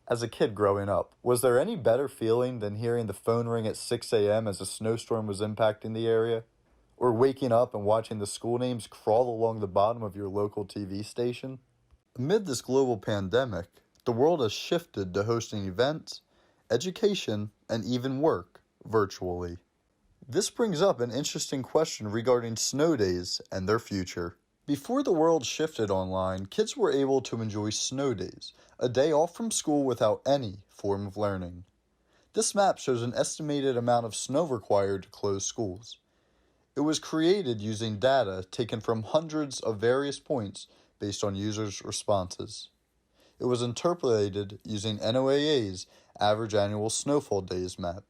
As a kid growing up, was there any better feeling than hearing the phone ring at 6 a.m. as a snowstorm was impacting the area? Or waking up and watching the school names crawl along the bottom of your local TV station? Amid this global pandemic, the world has shifted to hosting events, education, and even work virtually. This brings up an interesting question regarding snow days and their future. Before the world shifted online, kids were able to enjoy snow days, a day off from school without any form of learning. This map shows an estimated amount of snow required to close schools. It was created using data taken from hundreds of various points based on users' responses. It was interpolated using NOAA's average annual snowfall days map.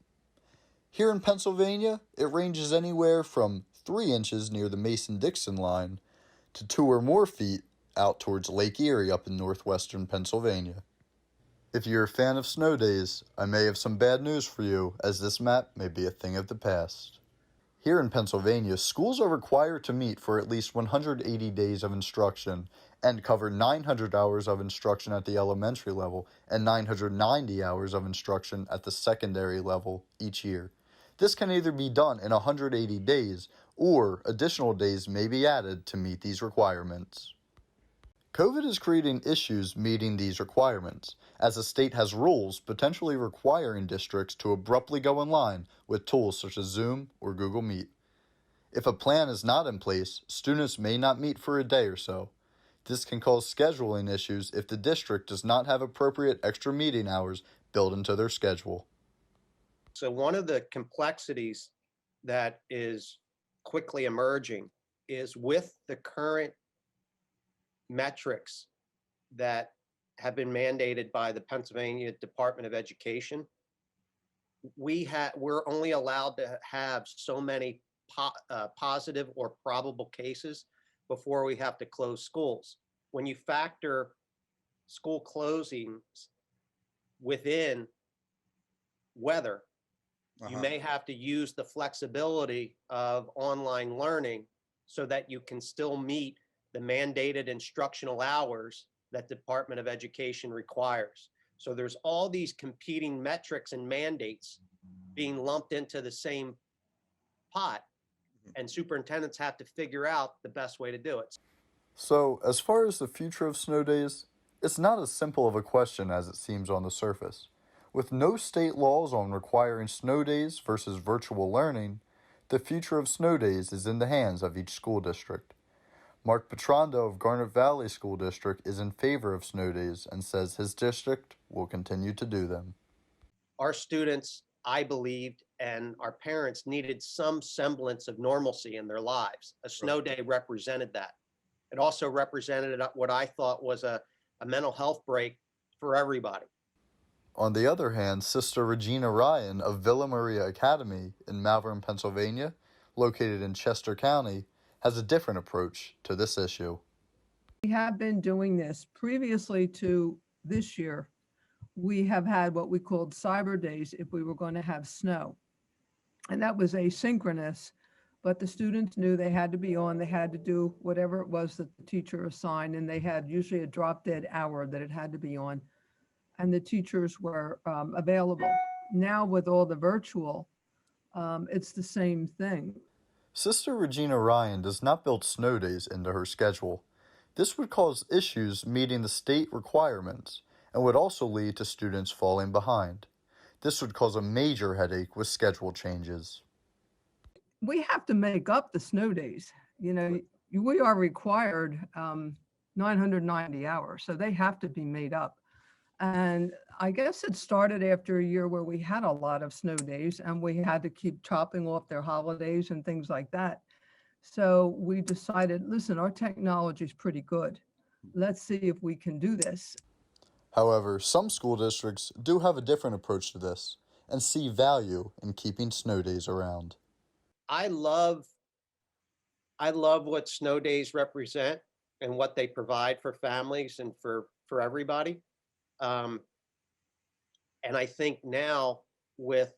Here in Pennsylvania, it ranges anywhere from 3 inches near the Mason-Dixon line to 2 or more feet out towards Lake Erie up in northwestern Pennsylvania. If you're a fan of snow days, I may have some bad news for you, as this map may be a thing of the past. Here in Pennsylvania, schools are required to meet for at least 180 days of instruction and cover 900 hours of instruction at the elementary level and 990 hours of instruction at the secondary level each year. This can either be done in 180 days or additional days may be added to meet these requirements. COVID is creating issues meeting these requirements, as the state has rules potentially requiring districts to abruptly go online with tools such as Zoom or Google Meet. If a plan is not in place, students may not meet for a day or so. This can cause scheduling issues if the district does not have appropriate extra meeting hours built into their schedule. So one of the complexities that is quickly emerging is with the current metrics that have been mandated by the Pennsylvania Department of Education. We're only allowed to have so many positive or probable cases before we have to close schools. When you factor school closings within weather, you may have to use the flexibility of online learning so that you can still meet the mandated instructional hours that the Department of Education requires. So there's all these competing metrics and mandates being lumped into the same pot, and superintendents have to figure out the best way to do it. So, as far as the future of snow days, it's not as simple of a question as it seems on the surface. With no state laws on requiring snow days versus virtual learning, the future of snow days is in the hands of each school district. Mark Petrando of Garnet Valley School District is in favor of snow days and says his district will continue to do them. Our students, I believed, and our parents needed some semblance of normalcy in their lives. A snow day represented that. It also represented what I thought was a mental health break for everybody. On the other hand, Sister Regina Ryan of Villa Maria Academy in Malvern, Pennsylvania, located in Chester County, has a different approach to this issue. We have been doing this previously to this year. We have had what we called cyber days if we were going to have snow. And that was asynchronous, but the students knew they had to be on, they had to do whatever it was that the teacher assigned, and they had usually a drop dead hour that it had to be on, and the teachers were available. Now with all the virtual, it's the same thing. Sister Regina Ryan does not build snow days into her schedule. This would cause issues meeting the state requirements and would also lead to students falling behind. This would cause a major headache with schedule changes. We have to make up the snow days. You know, we are required 990 hours, so they have to be made up. And I guess it started after a year where we had a lot of snow days and we had to keep chopping off their holidays and things like that. So we decided, listen, our technology is pretty good. Let's see if we can do this. However, some school districts do have a different approach to this and see value in keeping snow days around. I love what snow days represent and what they provide for families and for everybody. And I think now with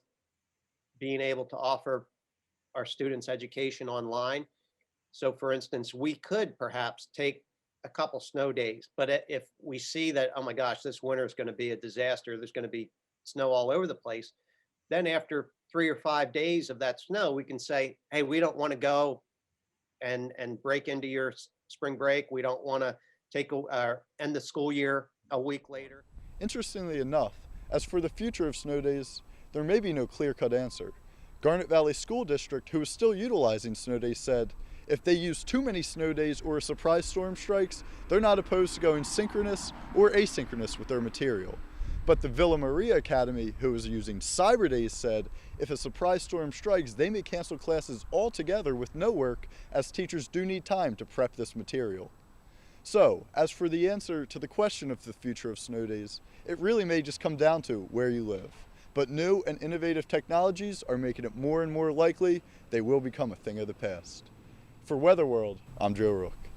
being able to offer our students education online, so for instance, we could perhaps take a couple snow days. But if we see that, oh my gosh, this winter is going to be a disaster, there's going to be snow all over the place, then after 3 or 5 days of that snow, we can say, hey, we don't want to go and break into your spring break. We don't want to end the school year a week later. Interestingly enough, as for the future of snow days, there may be no clear-cut answer. Garnet Valley School District, who is still utilizing snow days, said if they use too many snow days or a surprise storm strikes, they're not opposed to going synchronous or asynchronous with their material. But the Villa Maria Academy, who is using Cyber Days, said if a surprise storm strikes, they may cancel classes altogether with no work, as teachers do need time to prep this material. So, as for the answer to the question of the future of snow days, it really may just come down to where you live. But new and innovative technologies are making it more and more likely they will become a thing of the past. For Weather World, I'm Joe Ruch.